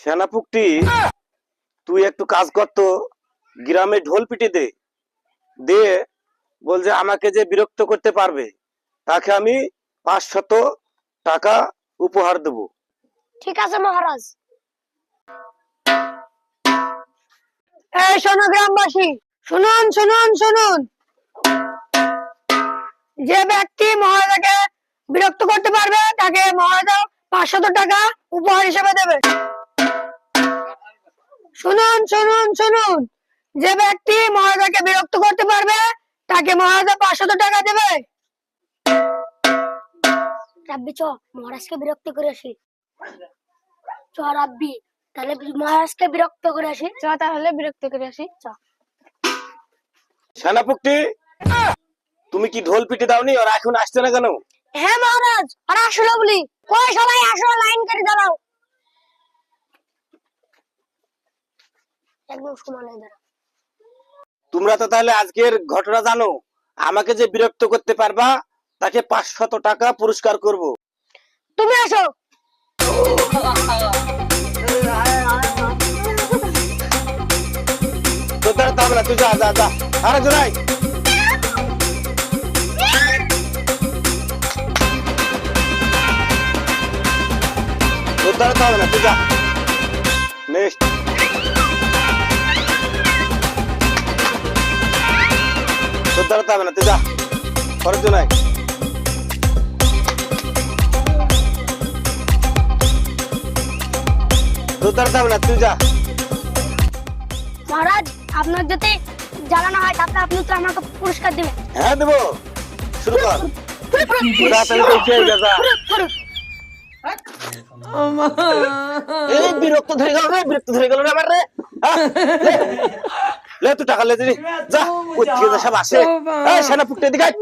সেনাপুকটি তুই একটু কাজ করতো, গ্রামে ঢোল পিটে দে দে, বল যে আমাকে যে বিরক্ত করতে পারবে তাকে আমি 500 টাকা উপহার দেব। ঠিক আছে মহারাজ। এই শোনো গ্রামবাসী, শুনুন শুনুন শুনুন, যে ব্যক্তি মহারাজাকে বিরক্ত করতে পারবে তাকে মহারাজা 500 টাকা উপহার হিসেবে দেবে। শুনুন শুনুন শুনুন, যে ব্যক্তি মহারাজাকে বিরক্ত করতে পারবে তাকে মহারাজা 500 টাকা দেবে। রাব্বি চ, মহারাজকে বিরক্ত করে আসি। চ রাব্বি, তাহলে মহারাজকে বিরক্ত করে আসি। চ তাহলে বিরক্ত করে আসি, চ। সেনাপুকটি, তুমি কি ঢোল পিটে দাওনি? ওরা এখন আসছে না কেন? হ্যাঁ মহারাজ, আর আসলো বলি। কই সবাই আসো, লাইন করে দাঁড়াও, একদম সমানে দাঁড়াও। তোমরা তো তাহলে আজকের ঘটনা জানো, আমাকে যে বিরক্ত করতে পারবা তাকে 500 টাকা পুরস্কার করব। তুমি আসো। তোর দ্বারা তো হবে না, তুই যা যা যা। আরে জোরাই, তোর দ্বারা তো হবে না, তুই যা। নেক্সট। তোর দ্বারা তো হবে না, তুই যা। পরের জন্য আয়। তোর দ্বারা তো হবে না, তুই যা। মহারাজ, আপনার যদি জ্বালানো হয় তাহলে আপনি তো আমাকে পুরস্কার দিবেন। হ্যাঁ দেবো, শুরু কর। তাড়াতাড়ি দেখে আয়, যা। এই বিরক্ত ধরে গেল রে, বিরক্ত ধরে গেল রে আমার রে। লে তুই টাকা লে দিলি, যা। কোথা থেকে সব আসে? এই সেনাপুকটা এদিকে আয়।